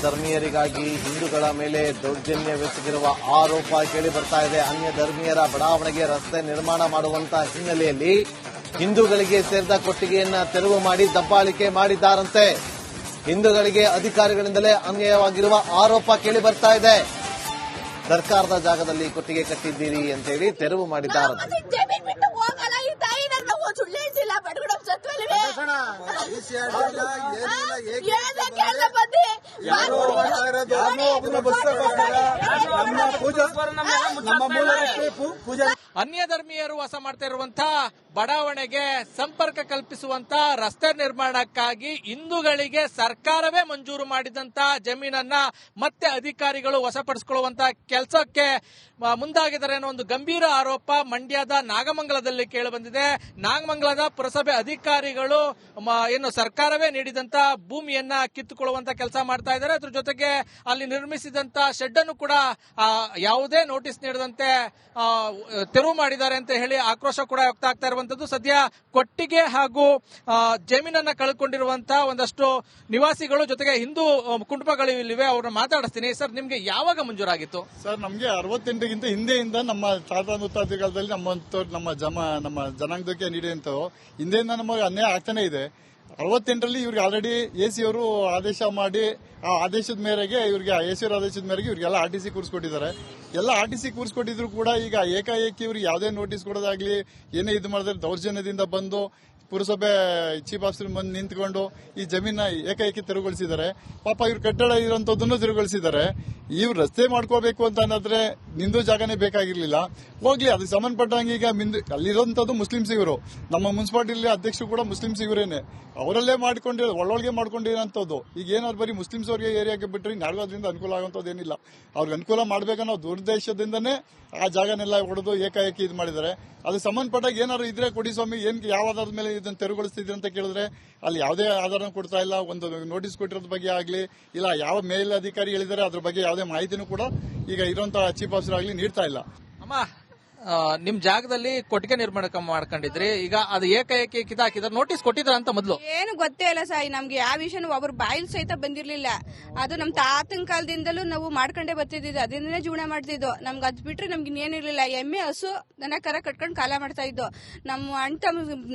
ಧರ್ಮೀಯರಿಗಾಗಿ ಹಿಂದೂಗಳ ಮೇಲೆ ದೌರ್ಜನ್ಯವೆಸಗಿರುವ ಆರೋಪ ಕೇಳಿ ಬರ್ತಾ ಇದೆ. ಅನ್ಯ ಧರ್ಮೀಯರ ಬಡಾವಣೆಗೆ ರಸ್ತೆ ನಿರ್ಮಾಣ ಮಾಡುವಂತಹ ಹಿನ್ನೆಲೆಯಲ್ಲಿ ಹಿಂದೂಗಳಿಗೆ ಸೇರಿದ ಕೊಟ್ಟಿಗೆಯನ್ನ ತೆರವು ಮಾಡಿ ದಬ್ಬಾಳಿಕೆ ಮಾಡಿದ್ದಾರಂತೆ. ಹಿಂದೂಗಳಿಗೆ ಅಧಿಕಾರಿಗಳಿಂದಲೇ ಅನ್ಯಾಯವಾಗಿರುವ ಆರೋಪ ಕೇಳಿ ಬರ್ತಾ ಇದೆ. ಸರ್ಕಾರದ ಜಾಗದಲ್ಲಿ ಕೊಟ್ಟಿಗೆ ಕಟ್ಟಿದ್ದೀರಿ ಅಂತೇಳಿ ತೆರವು ಮಾಡಿದ್ದಾರಂತೆ. ಅನ್ಯ ಧರ್ಮೀಯರು ವಾಸ ಮಾಡ್ತಾ ಇರುವಂತಹ ಬಡಾವಣೆಗೆ ಸಂಪರ್ಕ ಕಲ್ಪಿಸುವಂತ ರಸ್ತೆ ನಿರ್ಮಾಣಕ್ಕಾಗಿ ಹಿಂದೂಗಳಿಗೆ ಸರ್ಕಾರವೇ ಮಂಜೂರು ಮಾಡಿದಂತಹ ಜಮೀನನ್ನ ಮತ್ತೆ ಅಧಿಕಾರಿಗಳು ವಶಪಡಿಸಿಕೊಳ್ಳುವಂತ ಕೆಲಸಕ್ಕೆ ಮುಂದಾಗಿದ್ದಾರೆ ಅನ್ನೋ ಒಂದು ಗಂಭೀರ ಆರೋಪ ಮಂಡ್ಯದ ನಾಗಮಂಗಲದಲ್ಲಿ ಕೇಳಿಬಂದಿದೆ. ನಾಗಮಂಗಲದ ಪುರಸಭೆ ಅಧಿಕಾರಿಗಳು ಏನು ಸರ್ಕಾರವೇ ನೀಡಿದಂತ ಭೂಮಿಯನ್ನ ಕಿತ್ತುಕೊಳ್ಳುವಂತ ಕೆಲಸ ಮಾಡ್ತಾ ಇದ್ದಾರೆ. ಅದ್ರ ಜೊತೆಗೆ ಅಲ್ಲಿ ನಿರ್ಮಿಸಿದಂತ ಶೆಡ್ ಅನ್ನು ಕೂಡ ಯಾವುದೇ ನೋಟಿಸ್ ನೀಡದಂತೆ ತೆರವು ಮಾಡಿದ್ದಾರೆ ಅಂತ ಹೇಳಿ ಆಕ್ರೋಶ ಕೂಡ ವ್ಯಕ್ತ ಆಗ್ತಾ ಇರುವಂತದ್ದು. ಸದ್ಯ ಕೊಟ್ಟಿಗೆ ಹಾಗೂ ಜಮೀನನ್ನ ಕಳ್ಕೊಂಡಿರುವಂತಹ ಒಂದಷ್ಟು ನಿವಾಸಿಗಳು ಜೊತೆಗೆ ಹಿಂದೂ ಕುಟುಂಬಗಳು ಇಲ್ಲಿವೆ. ಅವ್ರನ್ನ ಮಾತಾಡಿಸ್ತೀನಿ. ಸರ್, ನಿಮ್ಗೆ ಯಾವಾಗ ಮಂಜೂರಾಗಿತ್ತು? ಸರ್, ನಮ್ಗೆ 68ಗಿಂತ ಹಿಂದೆಯಿಂದ ನಮ್ಮ ತಾತ ಮುತ್ತಾದಿಕಾಲದಲ್ಲಿ ನಮ್ಮ ಜನಾಂಗಕ್ಕೆ ನೀಡಿದಂತ ಹಿಂದೆಯಿಂದ ನಮಗೆ ಅನ್ಯಾಯ ಆಗ್ತಾನೆ ಇದೆ. 68ರಲ್ಲಿ ಇವ್ರಿಗೆ ಆಲ್ರೆಡಿ ಎಸಿ ಅವರು ಆದೇಶ ಮಾಡಿ ಆ ಆದೇಶದ ಮೇರೆಗೆ ಇವ್ರಿಗೆ ಆದೇಶದ ಮೇರೆಗೆ ಇವ್ರಿಗೆಲ್ಲ ಆರ್ಟಿಸಿ ಕೂರಿಸ್ಕೊಟ್ಟಿದ್ದಾರೆ. ಎಲ್ಲ ಆರ್ಟಿಸಿ ಕೂರಿಸ್ಕೊಟ್ಟಿದ್ರು ಕೂಡ ಈಗ ಏಕಾಏಕಿ ಇವ್ರಿಗೆ ಯಾವುದೇ ನೋಟಿಸ್ ಕೊಡೋದಾಗ್ಲಿ ಏನೇ ಇದು ಮಾಡಿದ್ರೆ ದೌರ್ಜನ್ಯದಿಂದ ಬಂದು ಪುರಸಭೆ ಚೀಫ್ ಆಫೀಸರ್ ಬಂದು ನಿಂತ್ಕೊಂಡು ಈ ಜಮೀನ ಏಕಾಏಕಿ ತೆರವುಗೊಳಿಸಿದ್ದಾರೆ. ಪಾಪ ಇವ್ರ ಕಟ್ಟಡ ಇರೋಂಥದ್ದನ್ನು ತೆರವುಗೊಳಿಸಿದ್ದಾರೆ. ಇವ್ರು ರಸ್ತೆ ಮಾಡ್ಕೋಬೇಕು ಅಂತ ಅನ್ನೋದ್ರೆ ನಿಂದು ಜಾಗನೇ ಬೇಕಾಗಿರ್ಲಿಲ್ಲ. ಹೋಗ್ಲಿ, ಅದಕ್ಕೆ ಸಂಬಂಧಪಟ್ಟಂಗೆ ಈಗ ಅಲ್ಲಿರೋಂಥದ್ದು ಮುಸ್ಲಿಮ್ಸ್ ಇವರು. ನಮ್ಮ ಮುನ್ಸಿಪಾಲಿಟಿ ಅಧ್ಯಕ್ಷರು ಕೂಡ ಮುಸ್ಲಿಮ್ಸ್ ಇವರೇನೆ. ಅವರಲ್ಲೇ ಒಳ್ಳೊಳಗೆ ಮಾಡ್ಕೊಂಡಿರೋಂಥದ್ದು. ಈಗ ಏನಾದ್ರು ಬರೀ ಮುಸ್ಲಿಮ್ಸ್ ಅವ್ರಿಗೆ ಏರಿಯಾಗೆ ಬಿಟ್ಟರೆ ಯಾರಿಗೂ ಅದರಿಂದ ಅನುಕೂಲ ಆಗುವಂಥದ್ದು ಏನಿಲ್ಲ. ಅವ್ರಿಗೆ ಅನುಕೂಲ ಮಾಡ್ಬೇಕನ್ನೋ ದುರ್ದೇಶದಿಂದನೇ ಆ ಜಾಗನೆಲ್ಲ ಹೊಡೆದು ಏಕಾಏಕಿ ಇದು ಮಾಡಿದ್ದಾರೆ. ಅದಕ್ಕೆ ಸಂಬಂಧಪಟ್ಟಾಗ ಏನಾದ್ರು ಇದ್ರೆ ಕೊಡಿ ಸ್ವಾಮಿ, ಯಾವ ಆಧಾರದ ಮೇಲೆ ಇದನ್ನು ತೆರವುಗೊಳಿಸ್ತಿದ್ರಿ ಅಂತ ಕೇಳಿದ್ರೆ ಅಲ್ಲಿ ಯಾವುದೇ ಆಧಾರ ಕೊಡ್ತಾ ಇಲ್ಲ. ಒಂದು ನೋಟಿಸ್ ಕೊಟ್ಟಿರೋದ್ರ ಬಗ್ಗೆ ಆಗಲಿ ಇಲ್ಲ ಯಾವ ಮೇಲಧಿಕಾರಿ ಹೇಳಿದರೆ ಅದ್ರ ಬಗ್ಗೆ ಯಾವುದೇ ಮಾಹಿತಿನೂ ಕೂಡ ಈಗ ಇರುವಂತಹ ಚೀಫ್ ಆಫೀಸರ್ ಆಗಲಿ ನೀಡ್ತಾ ಇಲ್ಲ. ನಿಮ್ ಜಾಗದಲ್ಲಿ ಕೊಟ್ಟಿಗೆ ನಿರ್ಮಾಣ ಮಾಡ್ಕೊಂಡಿದ್ರಿ, ಈಗ ಅದು ಏಕಾಏಕಿ ಕಿತ್ತಾಕಿದ್ರೆ ನೋಟಿಸ್ ಕೊಟ್ಟಿದ್ರ ಅಂತ ಮೊದಲು ಏನು ಗೊತ್ತೇ ಇಲ್ಲ ಸಾಯಿ. ನಮ್ಗೆ ಯಾವ ವಿಷಯನೂ ಒಬ್ರು ಬಾಯಿಲ್ ಸಹಿತ ಬಂದಿರ್ಲಿಲ್ಲ. ಅದು ನಮ್ ತಾತನ ಕಾಲದಿಂದಲೂ ನಾವು ಮಾಡ್ಕೊಂಡೇ ಬರ್ತಿದ್ದಿದ್ದು, ಅದರಿಂದನೇ ಜೀವನ ಮಾಡ್ತಿದ್ದು. ನಮ್ಗೆ ಅದ್ ಬಿಟ್ರೆ ನಮ್ಗೆ ಇನ್ನೇನಿರ್ಲಿಲ್ಲ. ಎಮ್ಮೆ ಹಸು ದನ ಕರ ಕಟ್ಕೊಂಡು ಕಾಲ ಮಾಡ್ತಾ ಇದ್ದು. ನಮ್ಮ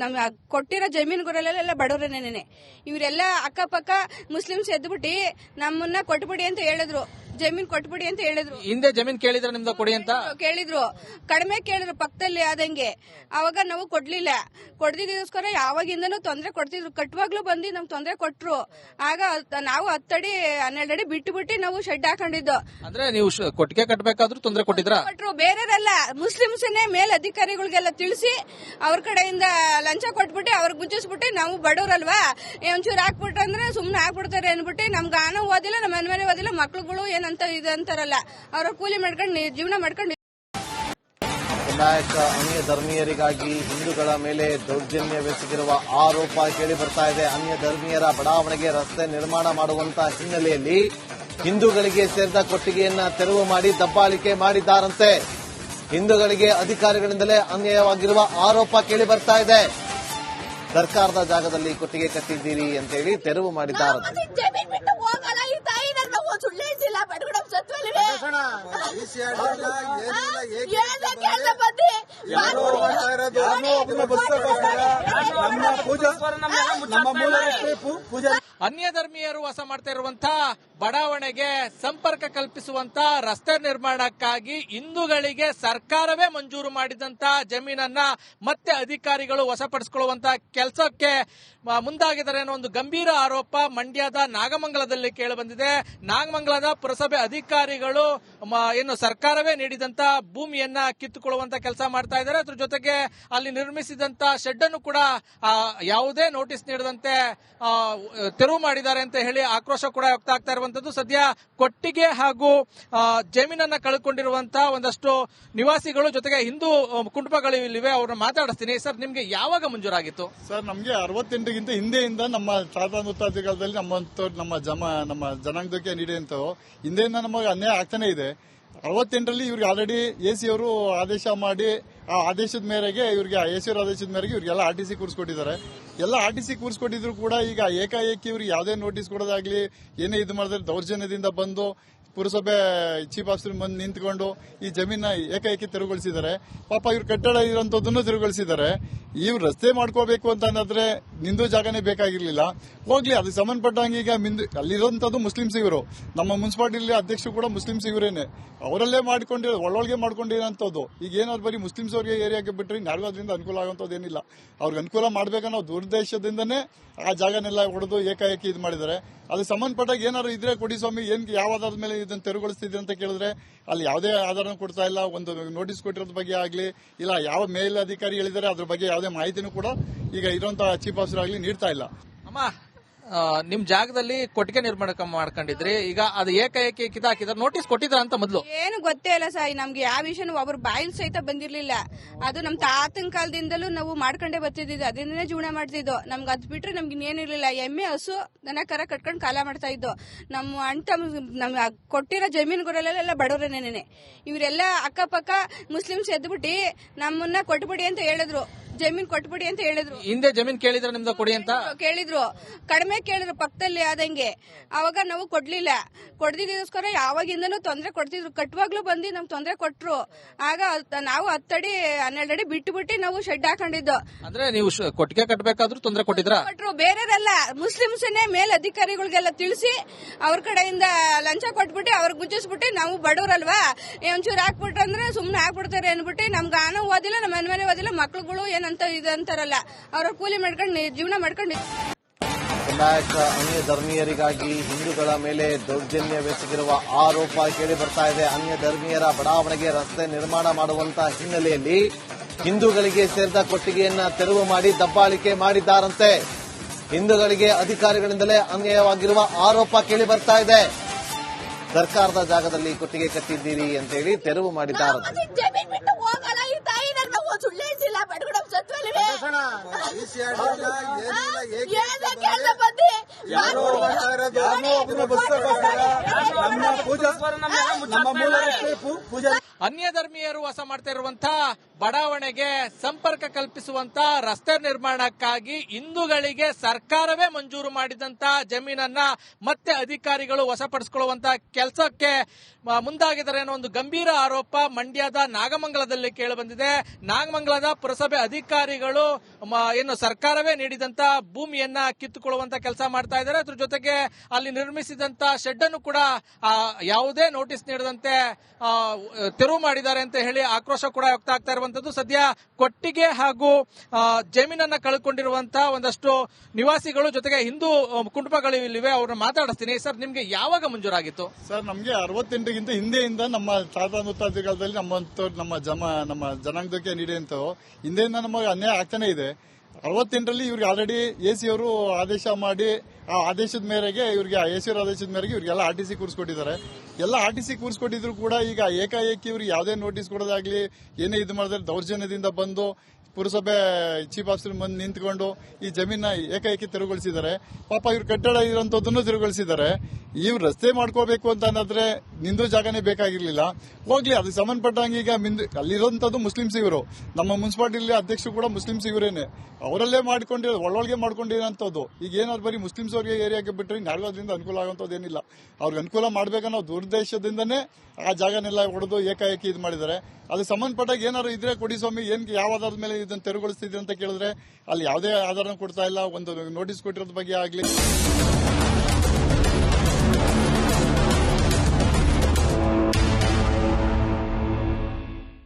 ನಮ್ ಕೊಟ್ಟಿರೋ ಜಮೀನುಗಳಲ್ಲೆಲ್ಲ ಬಡವರೇನೇನೆ. ಇವರೆಲ್ಲ ಅಕ್ಕಪಕ್ಕ ಮುಸ್ಲಿಮ್ಸ್ ಎದ್ಬಿಟ್ಟು ನಮ್ಮನ್ನ ಕೊಟ್ಬಿಡಿ ಅಂತ ಹೇಳಿದ್ರು, ಜಮೀನ್ ಕೊಟ್ಬಿಡಿ ಅಂತ ಹೇಳಿದ್ರು. ಹಿಂದೆ ಜಮೀನ್ ಕೇಳಿದ್ರ ನಿಮ್ದು ಕೊಡಿ ಅಂತ ಕೇಳಿದ್ರು, ಕಡಿಮೆ ಕೇಳಿದ್ರು ಪಕ್ಕದಲ್ಲಿ ಆದಂಗೆ. ಅವಾಗ ನಾವು ಕೊಡ್ಲಿಲ್ಲ. ಕೊಡ್ದಿದ್ದಕ್ಕೋಸ್ಕರ ಯಾವಾಗಿಂದನೂ ತೊಂದರೆ ಕೊಡ್ತಿದ್ರು. ಕಟ್ಟುವಾಗ್ಲೂ ಬಂದು ನಮ್ಗೆ ತೊಂದರೆ ಕೊಟ್ರು. ಆಗ ನಾವು 10 ಅಡಿ 12 ಅಡಿ ಬಿಟ್ಟು ನಾವು ಶೆಡ್ ಹಾಕೊಂಡಿದ್ದು. ಅಂದ್ರೆ ನೀವು ಕೊಟ್ಟಿಗೆ ಕಟ್ಟಬೇಕಾದ್ರೂ ತೊಂದರೆ ಕೊಟ್ಟಿದ್ರ? ಕೊಟ್ರು, ಬೇರೆಯವರೆಲ್ಲ ಮುಸ್ಲಿಮ್ಸನ್ನೇ ಮೇಲ್ ಅಧಿಕಾರಿಗಳಿಗೆಲ್ಲ ತಿಳಿಸಿ ಅವ್ರ ಕಡೆಯಿಂದ ಲಂಚ ಕೊಟ್ಬಿಟ್ಟು ಅವ್ರಿಗೆ ಗುಜ್ಜಿಸ್ಬಿಟ್ಟು ನಾವು ಬಡವ್ರಲ್ವಾ ಒಂಚೂರು ಹಾಕ್ಬಿಟ್ರೆ ಅಂದ್ರೆ ಸುಮ್ನೆ ಹಾಕ್ಬಿಡ್ತಾರೆ ಅನ್ಬಿಟ್ಟು ನಮ್ಗೆ ಆನ ಓದಿಲ್ಲ, ನಮ್ಮ ಮನೆ ಓದಿಲ್ಲ, ಮಕ್ಳುಗಳು ಏನಂತ ಇದಂತಾರಲ್ಲ ಅವ್ರ ಕೂಲಿ ಮಾಡ್ಕೊಂಡು ಜೀವನ ಮಾಡ್ಕೊಂಡು. ಅನ್ಯ ಧರ್ಮೀಯರಿಗಾಗಿ ಹಿಂದೂಗಳ ಮೇಲೆ ದೌರ್ಜನ್ಯವೆಸಗಿರುವ ಆರೋಪ ಕೇಳಿ ಬರ್ತಾ ಇದೆ. ಅನ್ಯ ಧರ್ಮೀಯರ ಬಡಾವಣೆಗೆ ರಸ್ತೆ ನಿರ್ಮಾಣ ಮಾಡುವಂತಹ ಹಿನ್ನೆಲೆಯಲ್ಲಿ ಹಿಂದೂಗಳಿಗೆ ಸೇರಿದ ಕೊಟ್ಟಿಗೆಯನ್ನ ತೆರವು ಮಾಡಿ ದಬ್ಬಾಳಿಕೆ ಮಾಡಿದ್ದಾರಂತೆ. ಹಿಂದೂಗಳಿಗೆ ಅಧಿಕಾರಿಗಳಿಂದಲೇ ಅನ್ಯಾಯವಾಗಿರುವ ಆರೋಪ ಕೇಳಿ ಬರ್ತಾ ಇದೆ. ಸರ್ಕಾರದ ಜಾಗದಲ್ಲಿ ಕೊಟ್ಟಿಗೆ ಕಟ್ಟಿದ್ದೀರಿ ಅಂತೇಳಿ ತೆರವು ಮಾಡಿದ್ದಾರಂತೆ. ಅನ್ಯ ಧರ್ಮೀಯರು ವಾಸ ಮಾಡ್ತಾ ಇರುವಂತಹ ಬಡಾವಣೆಗೆ ಸಂಪರ್ಕ ಕಲ್ಪಿಸುವಂತ ರಸ್ತೆ ನಿರ್ಮಾಣಕ್ಕಾಗಿ ಹಿಂದೂಗಳಿಗೆ ಸರ್ಕಾರವೇ ಮಂಜೂರು ಮಾಡಿದಂತಹ ಜಮೀನನ್ನ ಮತ್ತೆ ಅಧಿಕಾರಿಗಳು ವಶಪಡಿಸಿಕೊಳ್ಳುವಂತ ಕೆಲಸಕ್ಕೆ ಮುಂದಾಗಿದ್ದಾರೆ ಅನ್ನೋ ಒಂದು ಗಂಭೀರ ಆರೋಪ ಮಂಡ್ಯದ ನಾಗಮಂಗಲದಲ್ಲಿ ಕೇಳಿಬಂದಿದೆ. ನಾಗಮಂಗಲದ ಪುರಸಭೆ ಅಧಿಕಾರಿಗಳು ಏನು ಸರ್ಕಾರವೇ ನೀಡಿದಂತ ಭೂಮಿಯನ್ನ ಕಿತ್ತುಕೊಳ್ಳುವಂತ ಕೆಲಸ ಮಾಡ್ತಾ ಇದ್ದಾರೆ. ಅದ್ರ ಜೊತೆಗೆ ಅಲ್ಲಿ ನಿರ್ಮಿಸಿದಂತ ಶೆಡ್ ಅನ್ನು ಕೂಡ ಯಾವುದೇ ನೋಟಿಸ್ ನೀಡದಂತೆ ತೆರವು ಮಾಡಿದ್ದಾರೆ ಅಂತ ಹೇಳಿ ಆಕ್ರೋಶ ಕೂಡ ವ್ಯಕ್ತ ಆಗ್ತಾ ಇರುವಂತದ್ದು. ಸದ್ಯ ಕೊಟ್ಟಿಗೆ ಹಾಗೂ ಜಮೀನನ್ನ ಕಳ್ಕೊಂಡಿರುವಂತಹ ಒಂದಷ್ಟು ನಿವಾಸಿಗಳು ಜೊತೆಗೆ ಹಿಂದೂ ಕುಟುಂಬಗಳು ಇಲ್ಲಿವೆ. ಅವ್ರನ್ನ ಮಾತಾಡಿಸ್ತೀನಿ. ಸರ್, ನಿಮ್ಗೆ ಯಾವಾಗ ಮಂಜೂರಾಗಿತ್ತು? ಸರ್, ನಮ್ಗೆ 68ಗಿಂತ ಹಿಂದೆಯಿಂದ ನಮ್ಮ ತಾತ ಮುತ್ತಾದಿಕಾಲದಲ್ಲಿ ನಮ್ಮ ಜನಾಂಗಕ್ಕೆ ನೀಡಿದಂತ ಹಿಂದೆಯಿಂದ ನಮಗೆ ಅನ್ಯಾಯ ಆಗ್ತಾನೆ ಇದೆ. 68ರಲ್ಲಿ ಇವ್ರಿಗೆ ಆಲ್ರೆಡಿ ಎಸಿ ಅವರು ಆದೇಶ ಮಾಡಿ ಆ ಆದೇಶದ ಮೇರೆಗೆ ಇವ್ರಿಗೆ ಎಸಿ ಅವರ ಆದೇಶದ ಮೇರೆಗೆ ಇವ್ರಿಗೆಲ್ಲ RTC ಕೂರಿಸ್ಕೊಟ್ಟಿದ್ದಾರೆ. ಎಲ್ಲ RTC ಕೂರಿಸ್ಕೊಟ್ಟಿದ್ರು ಕೂಡ ಈಗ ಏಕಾಏಕಿ ಇವ್ರಿಗೆ ಯಾವುದೇ ನೋಟಿಸ್ ಕೊಡೋದಾಗ್ಲಿ ಏನೇ ಇದು ಮಾಡಿದ್ರೆ ದೌರ್ಜನ್ಯದಿಂದ ಬಂದು ಪುರಸಭೆ ಚೀಫ್ ಆಫೀಸರ್ ಬಂದು ನಿಂತ್ಕೊಂಡು ಈ ಜಮೀನ ಏಕಾಏಕಿ ತೆರವುಗೊಳಿಸಿದ್ದಾರೆ. ಪಾಪ ಇವ್ರ ಕಟ್ಟಡ ಇರೋಂಥದ್ದನ್ನು ತೆರವುಗೊಳಿಸಿದ್ದಾರೆ. ಇವ್ರು ರಸ್ತೆ ಮಾಡ್ಕೋಬೇಕು ಅಂತ ಅನ್ನೋದ್ರೆ ನಿಂದು ಜಾಗನೇ ಬೇಕಾಗಿರ್ಲಿಲ್ಲ. ಹೋಗ್ಲಿ, ಅದಕ್ಕೆ ಸಂಬಂಧಪಟ್ಟಂಗೆ ಈಗ ಅಲ್ಲಿರೋಂಥದ್ದು ಮುಸ್ಲಿಮ್ಸ್ ಇವರು. ನಮ್ಮ ಮುನ್ಸಿಪಾಲಿಟಿ ಅಧ್ಯಕ್ಷರು ಕೂಡ ಮುಸ್ಲಿಮ್ಸ್ ಇವರೇನೆ. ಅವರಲ್ಲೇ ಮಾಡ್ಕೊಂಡಿರೋ ಒಳೊಳಗೆ ಮಾಡ್ಕೊಂಡಿರೋಂಥದ್ದು. ಈಗ ಏನಾದ್ರು ಬರೀ ಮುಸ್ಲಿಮ್ಸ್ ಅವ್ರಿಗೆ ಏರಿಯಾಗೆ ಬಿಟ್ಟರೆ ಯಾರಿಗೂ ಅದರಿಂದ ಅನುಕೂಲ ಆಗುವಂಥದ್ದು ಏನಿಲ್ಲ. ಅವ್ರಿಗೆ ಅನುಕೂಲ ಮಾಡ್ಬೇಕನ್ನೋ ದುರುದ್ದೇಶದಿಂದನೇ ಆ ಜಾಗನೆಲ್ಲ ಹೊಡೆದು ಏಕಾಏಕಿ ಇದು ಮಾಡಿದ್ದಾರೆ. ಅದಕ್ಕೆ ಸಂಬಂಧಪಟ್ಟಾಗ ಏನಾದ್ರು ಇದ್ರೆ ಕೊಡಿ ಸ್ವಾಮಿ, ಏನ್ ಯಾವ ಆಧಾರದ ಮೇಲೆ ಇದನ್ನು ತೆರವುಗೊಳಿಸ್ತಿದ್ರಿ ಅಂತ ಕೇಳಿದ್ರೆ ಅಲ್ಲಿ ಯಾವುದೇ ಆಧಾರ ಕೊಡ್ತಾ ಇಲ್ಲ. ಒಂದು ನೋಟಿಸ್ ಕೊಟ್ಟಿರೋದ್ರ ಬಗ್ಗೆ ಆಗ್ಲಿ ಇಲ್ಲ ಯಾವ ಮೇಲಧಿಕಾರಿ ಹೇಳಿದರೆ ಅದ್ರ ಬಗ್ಗೆ ಯಾವುದೇ ಮಾಹಿತಿನೂ ಕೂಡ ಈಗ ಇರುವಂತಹ ಚೀಫ್ ಆಫೀಸರ್ ಆಗಲಿ ನೀಡ್ತಾ ಇಲ್ಲ. ಅಮ್ಮ, ನಿಮ್ ಜಾಗದಲ್ಲಿ ಕೊಟ್ಟಿಗೆ ನಿರ್ಮಾಣ ಮಾಡ್ಕೊಂಡಿದ್ರಿ, ಈಗ ಅದು ಏಕಾಏಕಿ ಕಿತ್ತಾಕಿದ್ರೆ ನೋಟಿಸ್ ಕೊಟ್ಟಿದ್ರ ಅಂತ ಮೊದಲು ಏನು ಗೊತ್ತೇ ಇಲ್ಲ ಸರ್. ನಮ್ಗೆ ಯಾವ ವಿಷಯನೂ ಒಬ್ರು ಬಾಯಿಲ್ ಸಹಿತ ಬಂದಿರ್ಲಿಲ್ಲ. ಅದು ನಮ್ ತಾತನ ಕಾಲದಿಂದಲೂ ನಾವು ಮಾಡ್ಕೊಂಡೇ ಬರ್ತಿದ್ದಿದ್ದು, ಅದರಿಂದನೇ ಜೀವನ ಮಾಡ್ತಿದ್ದೋ. ನಮ್ಗೆ ಅದ್ ಬಿಟ್ರೆ ನಮ್ಗೆ ಇನ್ನೇನಿರ್ಲಿಲ್ಲ. ಎಮ್ಮೆ ಹಸು ದನ ಕರ ಕಟ್ಕೊಂಡು ಕಾಲ ಮಾಡ್ತಾ ಇದ್ದೋ. ನಮ್ಮ ಅಂಟ ನಮ್ ಕೊಟ್ಟಿರೋ ಜಮೀನುಗಳಲ್ಲೆಲ್ಲ ಬಡವರೇನೇನೆ. ಇವರೆಲ್ಲ ಅಕ್ಕಪಕ್ಕ ಮುಸ್ಲಿಮ್ಸ್ ಎದ್ಬಿಟ್ಟು ನಮ್ಮನ್ನ ಕೊಟ್ಬಿಡಿ ಅಂತ ಹೇಳಿದ್ರು, ಜಮೀನ್ ಕೊಟ್ಬಿಡಿ ಅಂತ ಹೇಳಿದ್ರು. ಹಿಂದೆ ಜಮೀನ್ ಕೇಳಿದ್ರ ನಿಮ್ದು ಕೊಡಿ ಅಂತ ಕೇಳಿದ್ರು, ಕಡಿಮೆ ಕೇಳಿದ್ರು ಪಕ್ಕದಲ್ಲಿ ಆದಂಗೆ. ಅವಾಗ ನಾವು ಕೊಡ್ಲಿಲ್ಲ. ಕೊಡ್ದಿದ್ದಕ್ಕೋಸ್ಕರ ಯಾವಾಗಿಂದನೂ ತೊಂದರೆ ಕೊಡ್ತಿದ್ರು. ಕಟ್ಟುವಾಗ್ಲೂ ಬಂದು ನಮ್ಗೆ ತೊಂದರೆ ಕೊಟ್ರು. ಆಗ ನಾವು 10 ಅಡಿ 12 ಅಡಿ ಬಿಟ್ಟು ನಾವು ಶೆಡ್ ಹಾಕೊಂಡಿದ್ದು. ಅಂದ್ರೆ ನೀವು ಕೊಟ್ಟಿಗೆ ಕಟ್ಟಬೇಕಾದ್ರೂ ತೊಂದರೆ ಕೊಟ್ಟಿದ್ರ? ಕೊಟ್ರು. ಬೇರೆಯವರೆಲ್ಲ ಮುಸ್ಲಿಮ್ಸನ್ನೇ ಮೇಲ್ ಅಧಿಕಾರಿಗಳಿಗೆಲ್ಲ ತಿಳಿಸಿ ಅವ್ರ ಕಡೆಯಿಂದ ಲಂಚ ಕೊಟ್ಬಿಟ್ಟು ಅವ್ರಿಗೆ ಗುಜ್ಜಿಸ್ಬಿಟ್ಟು, ನಾವು ಬಡವರಲ್ವಾ ಒಂಚೂರು ಹಾಕ್ಬಿಟ್ರಂದ್ರೆ ಸುಮ್ನೆ ಹಾಕ್ಬಿಡ್ತಾರೆ ಅನ್ಬಿಟ್ಟು ನಮ್ಗೆ ಆನ ಓದಿಲ್ಲ, ನಮ್ಮ ಮನೆ ಓದಿಲ್ಲ, ಮಕ್ಳುಗಳು ಏನಂತ ಇದಂತಾರಲ್ಲ ಅವ್ರ ಕೂಲಿ ಮಾಡ್ಕೊಂಡು ಜೀವನ ಮಾಡ್ಕೊಂಡು. ಲಿಂಗಾಯತ ಅನ್ಯ ಧರ್ಮೀಯರಿಗಾಗಿ ಹಿಂದೂಗಳ ಮೇಲೆ ದೌರ್ಜನ್ಯವೆಸಗಿರುವ ಆರೋಪ ಕೇಳಿ ಬರ್ತಾ ಇದೆ. ಅನ್ಯ ಧರ್ಮೀಯರ ಬಡಾವಣೆಗೆ ರಸ್ತೆ ನಿರ್ಮಾಣ ಮಾಡುವಂತಹ ಹಿನ್ನೆಲೆಯಲ್ಲಿ ಹಿಂದೂಗಳಿಗೆ ಸೇರಿದ ಕೊಟ್ಟಿಗೆಯನ್ನ ತೆರವು ಮಾಡಿ ದಬ್ಬಾಳಿಕೆ ಮಾಡಿದ್ದಾರಂತೆ. ಹಿಂದೂಗಳಿಗೆ ಅಧಿಕಾರಿಗಳಿಂದಲೇ ಅನ್ಯಾಯವಾಗಿರುವ ಆರೋಪ ಕೇಳಿ ಬರ್ತಾ ಇದೆ. ಸರ್ಕಾರದ ಜಾಗದಲ್ಲಿ ಕೊಟ್ಟಿಗೆ ಕಟ್ಟಿದ್ದೀರಿ ಅಂತ ಹೇಳಿ ತೆರವು ಮಾಡಿದ್ದಾರಂತೆ. ಅನ್ಯ ಧರ್ಮೀಯರು ವಾಸ ಮಾಡ್ತಾ ಇರುವಂತಹ ಬಡಾವಣೆಗೆ ಸಂಪರ್ಕ ಕಲ್ಪಿಸುವಂತ ರಸ್ತೆ ನಿರ್ಮಾಣಕ್ಕಾಗಿ ಹಿಂದೂಗಳಿಗೆ ಸರ್ಕಾರವೇ ಮಂಜೂರು ಮಾಡಿದಂತ ಜಮೀನನ್ನ ಮತ್ತೆ ಅಧಿಕಾರಿಗಳು ವಶಪಡಿಸಿಕೊಳ್ಳುವಂತ ಕೆಲಸಕ್ಕೆ ಮುಂದಾಗಿದ್ದಾರೆ ಅನ್ನೋ ಒಂದು ಗಂಭೀರ ಆರೋಪ ಮಂಡ್ಯದ ನಾಗಮಂಗಲದಲ್ಲಿ ಕೇಳಿಬಂದಿದೆ. ನಾಗಮಂಗಲದ ಪುರಸಭೆ ಅಧಿಕಾರಿಗಳು ಏನು ಸರ್ಕಾರವೇ ನೀಡಿದಂತ ಭೂಮಿಯನ್ನ ಕಿತ್ತುಕೊಳ್ಳುವಂತ ಕೆಲಸ ಮಾಡ್ತಾ ಇದ್ದಾರೆ. ಅದ್ರ ಜೊತೆಗೆ ಅಲ್ಲಿ ನಿರ್ಮಿಸಿದಂತ ಶೆಡ್ ಅನ್ನು ಕೂಡ ಯಾವುದೇ ನೋಟಿಸ್ ನೀಡದಂತೆ ತೆರವು ಮಾಡಿದ್ದಾರೆ ಅಂತ ಹೇಳಿ ಆಕ್ರೋಶ ಕೂಡ ವ್ಯಕ್ತ ಆಗ್ತಾ ಇರುವಂತದ್ದು. ಸದ್ಯ ಕೊಟ್ಟಿಗೆ ಹಾಗೂ ಜಮೀನನ್ನ ಕಳ್ಕೊಂಡಿರುವಂತಹ ಒಂದಷ್ಟು ನಿವಾಸಿಗಳು ಜೊತೆಗೆ ಹಿಂದೂ ಕುಟುಂಬಗಳು ಇಲ್ಲಿವೆ, ಅವ್ರನ್ನ ಮಾತಾಡಿಸ್ತೀನಿ. ಸರ್, ನಿಮ್ಗೆ ಯಾವಾಗ ಮಂಜೂರಾಗಿತ್ತು? ಸರ್, ನಮ್ಗೆ 68ಗಿಂತ ಹಿಂದೆಯಿಂದ ನಮ್ಮ ತಾತ ಮುತ್ತಾದಿಕಾಲದಲ್ಲಿ ನಮ್ಮ ಜನಾಂಗಕ್ಕೆ ನೀಡಿದಂತ ಹಿಂದೆಯಿಂದ ನಮಗೆ ಅನ್ಯಾಯ ಆಗ್ತಾನೆ ಇದೆ. 68ರಲ್ಲಿ ಇವ್ರಿಗೆ ಆಲ್ರೆಡಿ ಎಸಿ ಅವರು ಆದೇಶ ಮಾಡಿ ಆ ಆದೇಶದ ಮೇರೆಗೆ ಇವ್ರಿಗೆ ಎಸಿ ಅವರ ಆದೇಶದ ಮೇರೆಗೆ ಇವ್ರಿಗೆಲ್ಲ RTC ಕೂರಿಸ್ಕೊಟ್ಟಿದ್ದಾರೆ. ಎಲ್ಲ RTC ಕೂರಿಸ್ಕೊಟ್ಟಿದ್ರು ಕೂಡ ಈಗ ಏಕಾಏಕಿ ಇವ್ರಿಗೆ ಯಾವುದೇ ನೋಟಿಸ್ ಕೊಡೋದಾಗ್ಲಿ ಏನೇ ಇದು ಮಾಡಿದ್ರೆ ದೌರ್ಜನ್ಯದಿಂದ ಬಂದು ಪುರಸಭೆ ಚೀಫ್ ಆಫೀಸರ್ ಬಂದು ನಿಂತ್ಕೊಂಡು ಈ ಜಮೀನ ಏಕಾಏಕಿ ತೆರವುಗೊಳಿಸಿದ್ದಾರೆ. ಪಾಪ ಇವ್ರ ಕಟ್ಟಡ ಇರೋಂಥದ್ದನ್ನು ತೆರವುಗೊಳಿಸಿದ್ದಾರೆ. ಇವ್ರು ರಸ್ತೆ ಮಾಡ್ಕೋಬೇಕು ಅಂತ ಅನ್ನೋದ್ರೆ ನಿಂದು ಜಾಗನೇ ಬೇಕಾಗಿರ್ಲಿಲ್ಲ. ಹೋಗ್ಲಿ, ಅದಕ್ಕೆ ಸಂಬಂಧಪಟ್ಟಂಗೆ ಈಗ ಅಲ್ಲಿರೋಂಥದ್ದು ಮುಸ್ಲಿಮ್ಸ್ ಇವರು. ನಮ್ಮ ಮುನ್ಸಿಪಾಲಿಟಿ ಅಧ್ಯಕ್ಷರು ಕೂಡ ಮುಸ್ಲಿಮ್ಸ್ ಇವರೇನೆ. ಅವರಲ್ಲೇ ಒಳೊಳಗೆ ಮಾಡ್ಕೊಂಡಿರೋಂಥದ್ದು. ಈಗ ಏನಾದ್ರು ಬರೀ ಮುಸ್ಲಿಮ್ಸ್ ಅವ್ರಿಗೆ ಏರಿಯಾಗೆ ಬಿಟ್ಟರೆ ಯಾರಿಗೂ ಅದರಿಂದ ಅನುಕೂಲ ಆಗುವಂಥದ್ದು ಏನಿಲ್ಲ. ಅವ್ರಿಗೆ ಅನುಕೂಲ ಮಾಡ್ಬೇಕನ್ನೋ ದುರುದ್ದೇಶದಿಂದನೇ ಆ ಜಾಗನೆಲ್ಲ ಹೊಡೆದು ಏಕಾಏಕಿ ಇದು ಮಾಡಿದ್ದಾರೆ. ಅದಕ್ಕೆ ಸಂಬಂಧಪಟ್ಟಾಗ ಏನಾದ್ರು ಇದ್ರೆ ಕೊಡಿ ಸ್ವಾಮಿ, ಏನ್ ಯಾವ ಆಧಾರದ ಮೇಲೆ ಇದನ್ನು ತೆರವುಗೊಳಿಸ್ತಿದ್ರಿ ಅಂತ ಕೇಳಿದ್ರೆ ಅಲ್ಲಿ ಯಾವುದೇ ಆಧಾರ ಕೊಡ್ತಾ ಇಲ್ಲ. ಒಂದು ನೋಟಿಸ್ ಕೊಟ್ಟಿರೋದ್ರ ಬಗ್ಗೆ ಆಗ್ಲಿ